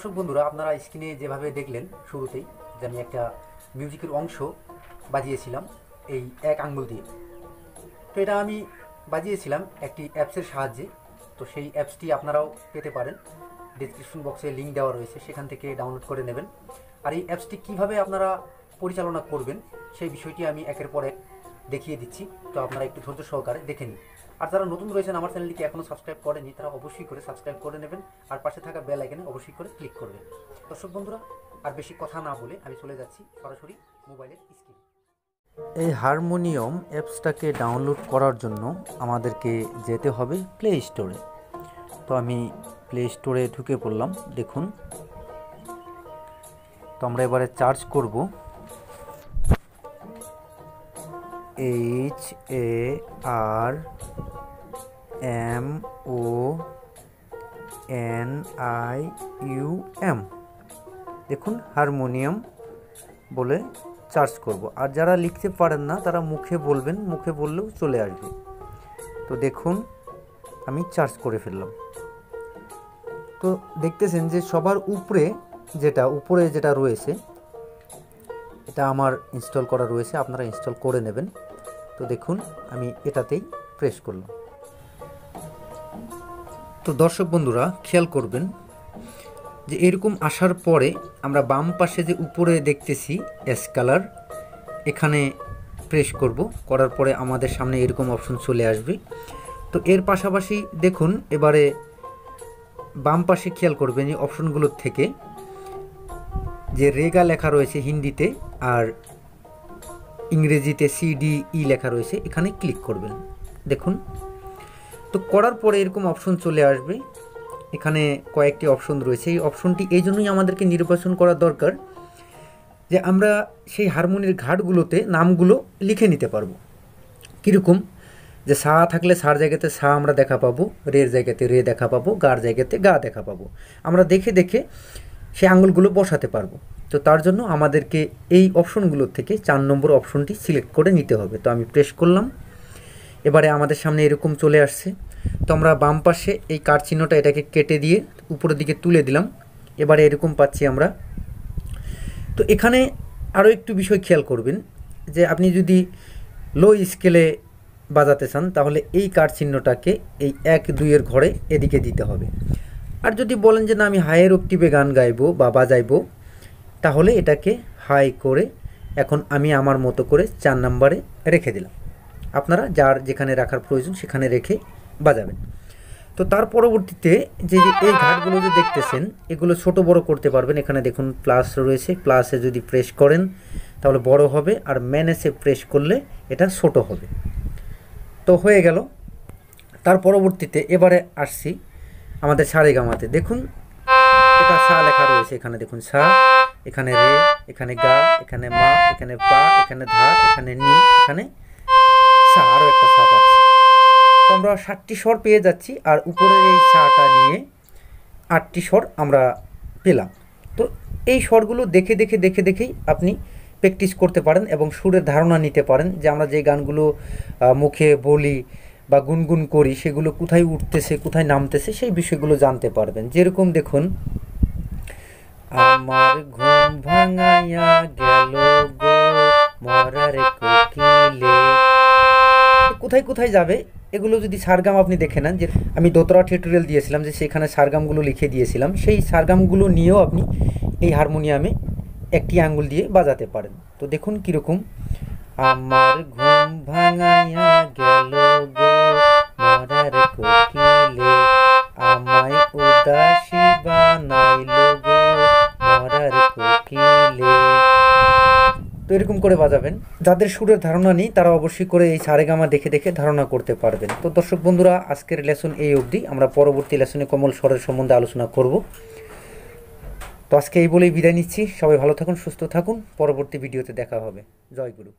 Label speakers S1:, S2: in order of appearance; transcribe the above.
S1: দর্শক বন্ধুরা, আপনারা স্ক্রিনে যেভাবে দেখলেন শুরুতেই যে আমি একটা মিউজিকের অংশ বাজিয়েছিলাম এই এক আঙ্গুল দিয়ে। তো এটা আমি বাজিয়েছিলাম একটি অ্যাপসের সাহায্যে। তো সেই অ্যাপসটি আপনারাও পেতে পারেন, ডেসক্রিপশন বক্সে লিঙ্ক দেওয়া রয়েছে, সেখান থেকে ডাউনলোড করে নেবেন। আর এই অ্যাপসটি কীভাবে আপনারা পরিচালনা করবেন সেই বিষয়টি আমি একের পর এক দেখিয়ে দিচ্ছি। তো আপনারা একটু ধৈর্য সহকারে দেখে নিন। আর যারা নতুন রয়েছেন আমার চ্যানেলটিকে এখনও সাবস্ক্রাইব করেনি তারা অবশ্যই করে সাবস্ক্রাইব করে নেবেন, আর পাশে থাকা বেল আইকনে অবশ্যই করে ক্লিক করবেন। দর্শক বন্ধুরা, আর বেশি কথা না বলে আমি চলে যাচ্ছি সরাসরি মোবাইলের স্ক্রিনে।
S2: এই হারমোনিয়াম অ্যাপসটাকে ডাউনলোড করার জন্য আমাদেরকে যেতে হবে প্লে স্টোরে। তো আমি প্লে স্টোরে ঢুকে পড়লাম। দেখুন, তো আমরা এবারে চার্জ করব HARMONIUM। দেখুন, হারমোনিয়াম বলে চার্জ করব। আর যারা লিখতে পারেন না তারা মুখে বলবেন, মুখে বললেও চলে আসবে। তো দেখুন, আমি চার্জ করে ফেললাম। তো দেখতেছেন যে সবার উপরে যেটা রয়েছে এটা আমার ইনস্টল করা রয়েছে, আপনারা ইনস্টল করে নেবেন। তো দেখুন, আমি এটাতেই প্রেস করলাম। তো দর্শক বন্ধুরা খেয়াল করবেন যে এরকম আসার পরে আমরা বাম পাশে যে উপরে দেখতেছি এস কালার, এখানে প্রেস করব। করার পরে আমাদের সামনে এরকম অপশন চলে আসবে। তো এর পাশাপাশি দেখুন, এবারে বাম পাশে খেয়াল করবেন এই অপশনগুলোর থেকে যে রেগা লেখা রয়েছে হিন্দিতে আর ইংরেজিতে CDE লেখা রয়েছে, এখানে ক্লিক করবেন। দেখুন, তো করার পরে এরকম অপশন চলে আসবে। এখানে কয়েকটি অপশন রয়েছে। এই অপশনটি এই জন্যই আমাদেরকে নির্বাচন করা দরকার যে আমরা সেই হারমোনির ঘাটগুলোতে নামগুলো লিখে নিতে পারবো। কীরকম, যে সা থাকলে সার জায়গাতে সা আমরা দেখা পাবো, রের জায়গাতে রে দেখা পাবো, গার জায়গাতে গা দেখা পাবো। আমরা দেখে দেখে সেই আঙুলগুলো বসাতে পারবো। তো তার জন্য আমাদেরকে এই অপশনগুলোর থেকে 4 নম্বর অপশনটি সিলেক্ট করে নিতে হবে। তো আমি প্রেস করলাম। এবারে আমাদের সামনে এরকম চলে আসছে। তো আমরা বাম পাশে এই কার চিহ্নটা এটাকে কেটে দিয়ে উপরের দিকে তুলে দিলাম। এবারে এরকম পাচ্ছি আমরা। তো এখানে আরও একটু বিষয় খেয়াল করবেন যে আপনি যদি লো স্কেলে বাজাতে চান তাহলে এই কার চিহ্নটাকে এই 1-2 ঘরে এদিকে দিতে হবে। আর যদি বলেন যে না আমি হাইয়ের অক্টিভে গান গাইবো বা বাজাইবো, তাহলে এটাকে হাই করে এখন আমি আমার মতো করে 4 নম্বরে রেখে দিলাম। আপনারা যার যেখানে রাখার প্রয়োজন সেখানে রেখে বাজাবেন। তো তার পরবর্তীতে যে এই ঘাটগুলো যে দেখতেছেন এগুলো ছোট বড় করতে পারবেন। এখানে দেখুন প্লাস রয়েছে, প্লাসে যদি প্রেস করেন তাহলে বড় হবে, আর ম্যানেসে প্রেস করলে এটা ছোট হবে। তো হয়ে গেল। তার পরবর্তীতে এবারে আসছি আমাদের সারেগামাতে। দেখুন, এটা সা লেখা রয়েছে, এখানে দেখুন সা, এখানে রে, এখানে গা, এখানে মা, এখানে পা, এখানে ধা, এখানে নি, এখানে সা, আরও একটা সা পাচ্ছি। তো আমরা 7টি স্বর পেয়ে যাচ্ছি, আর উপরের এই সাটা নিয়ে 8টি স্বর আমরা পেলাম। তো এই স্বরগুলো দেখে দেখেই আপনি প্র্যাকটিস করতে পারেন এবং সুরের ধারণা নিতে পারেন যে আমরা যে গানগুলো মুখে বলি বা গুনগুন করি সেগুলো কোথায় উঠতেছে কোথায় নামতেছে সেই বিষয়গুলো জানতে পারবেন। যেরকম দেখুন, আমার ঘুম ভাঙাইয়া গেল গো মরার কোকিলে, কোথায় কোথায় যাবে এগুলো যদি সারগাম আপনি দেখে নেন, যে আমি দোতরা টিউটোরিয়াল দিয়েছিলাম যে সেখানে সারগামগুলো লিখে দিয়েছিলাম, সেই সারগামগুলো নিয়েও আপনি এই হারমোনিয়ামে একটি আঙ্গুল দিয়ে বাজাতে পারেন। তো দেখুন কীরকম, আমার ঘুম ভাঙাইয়া গেল গো মরার কোকিলে, আমায় উদাসী বানাইল গো মরার কোকিলে। তো এরকম করে বাজাবেন। যাদের সুরের ধারণা নেই তারা অবশ্যই করে এই সারেগামা দেখে দেখে ধারণা করতে পারবেন। তো দর্শক বন্ধুরা, আজকের লেসন এই অবধি। আমরা পরবর্তী লেসনে কমল স্বরের সম্বন্ধে আলোচনা করব। তো আজকে এই বলেই বিদায় নিচ্ছি। সবাই ভালো থাকুন, সুস্থ থাকুন। পরবর্তী ভিডিওতে দেখা হবে। জয় গুরু।